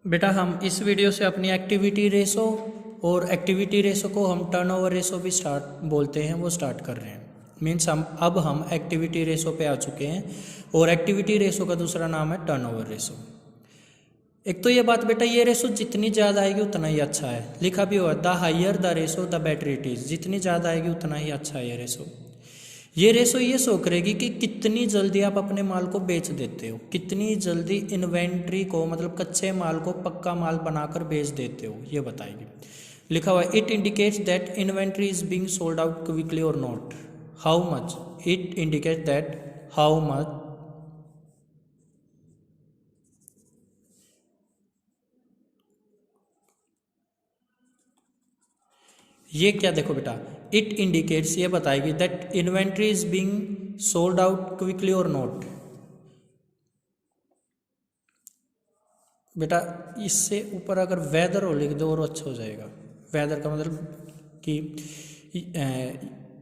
बेटा हम इस वीडियो से अपनी एक्टिविटी रेशो और एक्टिविटी रेशो को हम टर्नओवर रेशो भी स्टार्ट बोलते हैं, वो स्टार्ट कर रहे हैं। मीन्स हम एक्टिविटी रेशो पे आ चुके हैं और एक्टिविटी रेशो का दूसरा नाम है टर्नओवर रेशो। एक तो ये बात बेटा, ये रेशो जितनी ज़्यादा आएगी उतना ही अच्छा है। लिखा भी हुआ the higher the ratio the better it is. जितनी ज़्यादा आएगी उतना ही अच्छा है ये रेशो। ये रेशो ये शो करेगी कि कितनी जल्दी आप अपने माल को बेच देते हो, कितनी जल्दी इन्वेंट्री को मतलब कच्चे माल को पक्का माल बनाकर बेच देते हो, ये बताएगी। लिखा हुआ it indicates that inventory is being sold out quickly और not. How much? It indicate that how much ये क्या देखो बेटा, इट इंडिकेट्स ये बताएगी that inventory is being sold out quickly और नॉट। बेटा इससे ऊपर अगर वेदर हो लिख दो और अच्छा हो जाएगा। वेदर का मतलब कि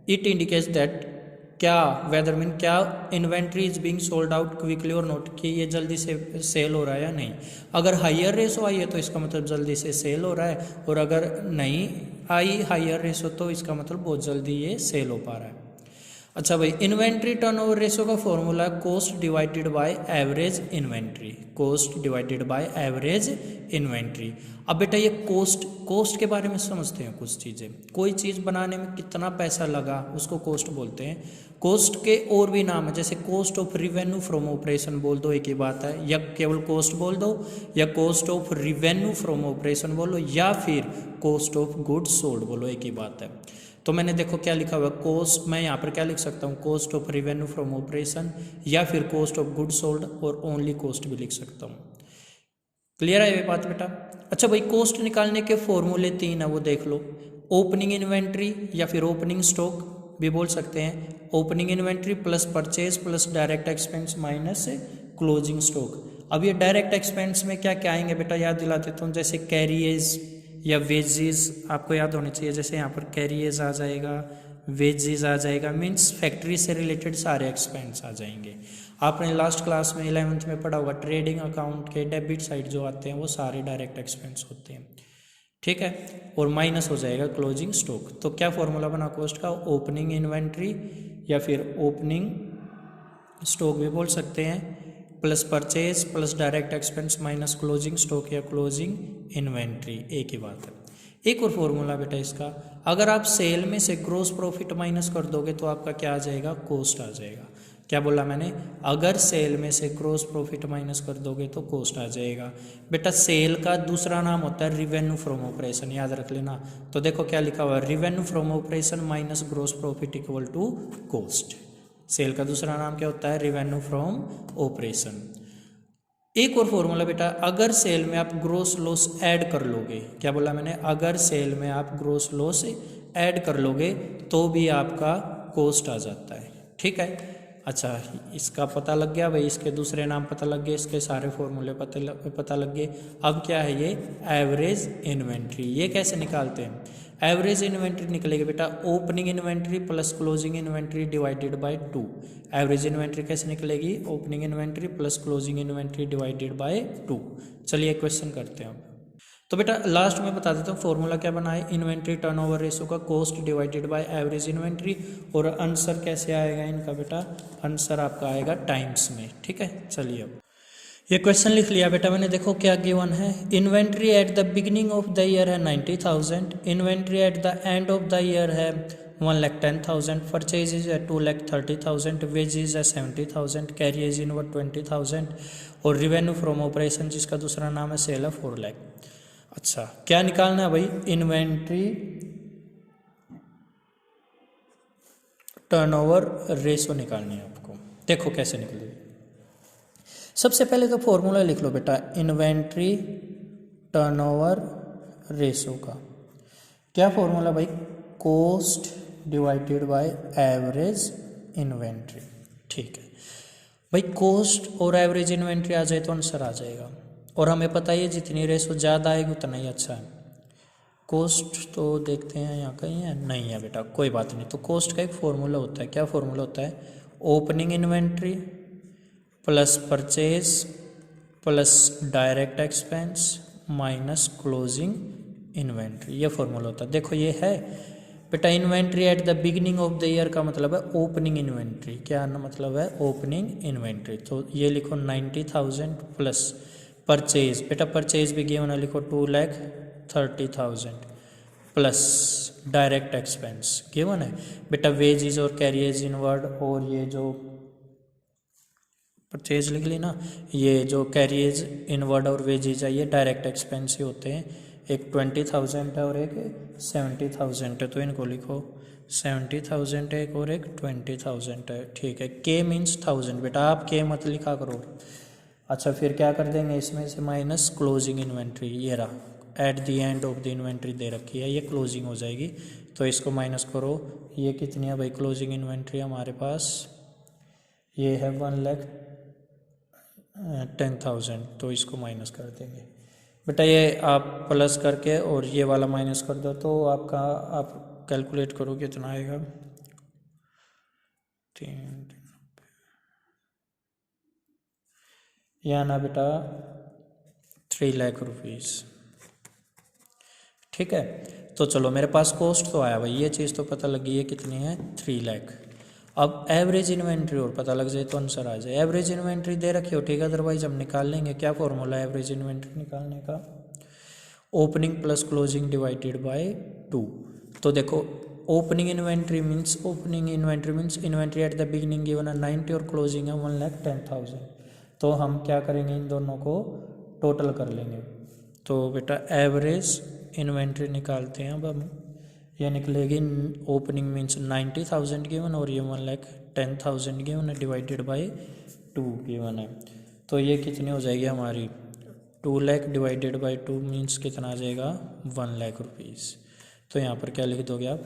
इट इंडिकेट्स दैट क्या, वेदर मीन क्या inventory is being sold out quickly और नॉट, कि ये जल्दी से सेल हो रहा है या नहीं। अगर हाइयर रेशो आई है तो इसका मतलब जल्दी से सेल हो रहा है, और अगर नहीं आई हाइयर रेशो तो इसका मतलब बहुत जल्दी ये सेल हो पा रहा है। अच्छा भाई, इन्वेंट्री टर्नओवर रेशो का फॉर्मूला है cost divided by average inventory. Cost divided by average inventory. अब बेटा ये कॉस्ट के बारे में समझते हैं कुछ चीज़ें। कोई चीज़ बनाने में कितना पैसा लगा उसको कॉस्ट बोलते हैं। कॉस्ट के और भी नाम है, जैसे cost of revenue from operation बोल दो, एक ही बात है। या केवल कॉस्ट बोल दो, या cost of revenue from operation बोलो, या फिर कॉस्ट ऑफ गुड्स सोल्ड बोलो, एक ही बात है। तो मैंने देखो क्या लिखा हुआ है, कॉस्ट, मैं यहाँ पर क्या लिख सकता हूँ, cost of revenue from operation, या फिर कॉस्ट ऑफ गुड्स सोल्ड, और ओनली कॉस्ट भी लिख सकता हूँ। क्लियर है ये बात बेटा? अच्छा भाई, कॉस्ट निकालने के फॉर्मूले 3 है, वो देख लो। ओपनिंग इन्वेंट्री या फिर ओपनिंग स्टॉक भी बोल सकते हैं। Opening inventory plus purchase plus direct expense minus closing stock. अब ये डायरेक्ट एक्सपेंस में क्या क्या आएंगे बेटा, याद दिला देता हूँ। जैसे कैरियज या वेजेस आपको याद होने चाहिए। जैसे यहाँ पर कैरियज आ जाएगा, वेजेस आ जाएगा, मीन्स फैक्ट्री से रिलेटेड सारे एक्सपेंस आ जाएंगे। आपने लास्ट क्लास में 11th में पढ़ा होगा, ट्रेडिंग अकाउंट के डेबिट साइड जो आते हैं वो सारे डायरेक्ट एक्सपेंस होते हैं, ठीक है। और माइनस हो जाएगा क्लोजिंग स्टॉक। तो क्या फॉर्मूला बना कॉस्ट का, ओपनिंग इन्वेंट्री या फिर ओपनिंग स्टॉक भी बोल सकते हैं, plus purchase plus direct expense minus closing stock या क्लोजिंग इन्वेंट्री, एक ही बात है। एक और फॉर्मूला बेटा इसका, अगर आप सेल में से ग्रोस प्रॉफिट माइनस कर दोगे तो आपका क्या आ जाएगा, कॉस्ट आ जाएगा। क्या बोला मैंने, अगर सेल में से ग्रोस प्रॉफिट माइनस कर दोगे तो कॉस्ट आ जाएगा। बेटा सेल का दूसरा नाम होता है रिवेन्यू फ्रॉम ऑपरेशन, याद रख लेना। तो देखो क्या लिखा हुआ है, revenue from operation minus gross profit equal to cost. Sale का दूसरा नाम क्या होता है, रिवेन्यू फ्रॉम ऑपरेशन। एक और फॉर्मूला बेटा, अगर सेल में आप ग्रोस लॉस ऐड कर लोगे, क्या बोला मैंने, अगर सेल में आप ग्रोस लॉस ऐड कर लोगे तो भी आपका कॉस्ट आ जाता है, ठीक है। अच्छा इसका पता लग गया भाई, इसके दूसरे नाम पता लग गए, इसके सारे फॉर्मूले पता लग गए। अब क्या है ये, एवरेज इन्वेंट्री। ये कैसे निकालते हैं, एवरेज इन्वेंट्री निकलेगी बेटा opening inventory plus closing inventory divided by 2। Average inventory कैसे निकलेगी, opening inventory plus closing inventory divided by 2। चलिए क्वेश्चन करते हैं। तो बेटा लास्ट में बता देता हूँ फॉर्मूला क्या बना है, इन्वेंट्री टर्नओवर रेशो का cost divided by average inventory. और आंसर कैसे आएगा इनका बेटा, आंसर आपका आएगा टाइम्स में, ठीक है। चलिए अब ये क्वेश्चन लिख लिया बेटा मैंने, देखो क्या गिवन है। Inventory at the beginning of the year है 90,000, inventory at the end of the year है 1,10,000, परचेजेज है 2,30,000, वेजेज है 70,000, कैरियज इनवर्ड 20,000, और रिवेन्यू फ्रॉम ऑपरेशन जिसका दूसरा नाम है सेल है 4 लाख। अच्छा क्या निकालना है भाई, इन्वेंट्री टर्नओवर रेशो निकालनी है आपको। देखो कैसे निकलेगी, सबसे पहले तो फॉर्मूला लिख लो बेटा, इन्वेंट्री टर्नओवर रेशो का क्या फॉर्मूला भाई, cost divided by average inventory, ठीक है भाई। कॉस्ट और एवरेज इन्वेंट्री आ जाए तो आंसर आ जाएगा। और हमें पता है जितनी रेशो ज़्यादा आएगी उतना ही अच्छा है। कॉस्ट तो देखते हैं यहाँ कहीं है, नहीं है बेटा, कोई बात नहीं। तो कॉस्ट का एक फॉर्मूला होता है, क्या फॉर्मूला होता है, opening inventory plus purchase plus direct expense minus closing inventory, ये फॉर्मूला होता है। देखो ये है बेटा inventory at the beginning of the year का मतलब है ओपनिंग इन्वेंट्री। क्या मतलब है? Opening inventory. तो ये लिखो 90,000 प्लस परचेज, बेटा परचेज भी गिवन है, लिखो 2,30,000 प्लस डायरेक्ट एक्सपेंस गिवन है बेटा वेजेस और कैरियर्स इनवर्ड, और ये जो परचेज लिख ली ना, ये जो कैरियर्स इनवर्ड और वेजेज है ये डायरेक्ट एक्सपेंस ही होते हैं। एक 20,000 है और एक 70,000 है, तो इनको लिखो 70,000 है एक और एक 20,000 है। ठीक है, के मीन्स 1000, बेटा आप के मत लिखा करो। अच्छा फिर क्या कर देंगे इसमें से माइनस क्लोजिंग इन्वेंट्री, ये रहा at the end of the inventory दे रखी है, ये क्लोजिंग हो जाएगी, तो इसको माइनस करो। ये कितनी है भाई क्लोजिंग इन्वेंट्री हमारे पास? ये है 1,10,000, तो इसको माइनस कर देंगे बेटा। ये आप प्लस करके और ये वाला माइनस कर दो, तो आपका आप कैलकुलेट करो कितना आएगा। 3 या ना बेटा 3 लाख रुपीज़। ठीक है, तो चलो मेरे पास कॉस्ट तो आया भाई, ये चीज़ तो पता लगी है कितनी है 3 लाख। अब एवरेज इन्वेंट्री और पता लग जाए तो आंसर आ जाए। एवरेज इन्वेंट्री दे रखी हो ठीक है, अदरवाइज हम निकाल लेंगे। क्या फॉर्मूला है एवरेज इन्वेंट्री निकालने का? Opening plus closing divided by 2। तो देखो opening inventory means inventory at the beginning given है 90 और क्लोजिंग है 1,10,000। तो हम क्या करेंगे इन दोनों को टोटल कर लेंगे। तो बेटा एवरेज इन्वेंट्री निकालते हैं अब हम, ये निकलेगी ओपनिंग मीन्स 90,000 गिवन और ये 1,10,000 गिवन है डिवाइडेड बाय 2 गिवन है। तो ये कितनी हो जाएगी हमारी 2 लाख डिवाइडेड बाय 2 मीन्स कितना आ जाएगा 1 लाख रुपीज़। तो यहाँ पर क्या लिख दोगे आप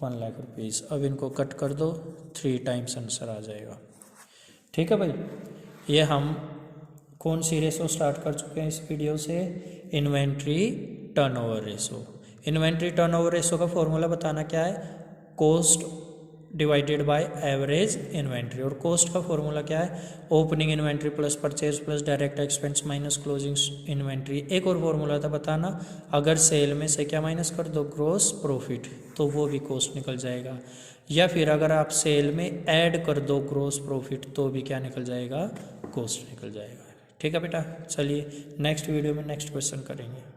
1 लाख रुपीज़। अब इनको कट कर दो 3 टाइम्स आंसर आ जाएगा। ठीक है भाई, ये हम कौन सी रेशो स्टार्ट कर चुके हैं इस वीडियो से? Inventory turnover ratio. Inventory turnover ratio का फॉर्मूला बताना क्या है? Cost divided by average inventory. और कॉस्ट का फॉर्मूला क्या है? Opening inventory plus purchase plus direct expense minus closing inventory. एक और फॉर्मूला था बताना, अगर सेल में से क्या माइनस कर दो ग्रोस प्रॉफिट, तो वो भी कॉस्ट निकल जाएगा। या फिर अगर आप सेल में ऐड कर दो ग्रोस प्रॉफिट, तो भी क्या निकल जाएगा? कॉस्ट निकल जाएगा। ठीक है बेटा, चलिए नेक्स्ट वीडियो में नेक्स्ट क्वेश्चन करेंगे।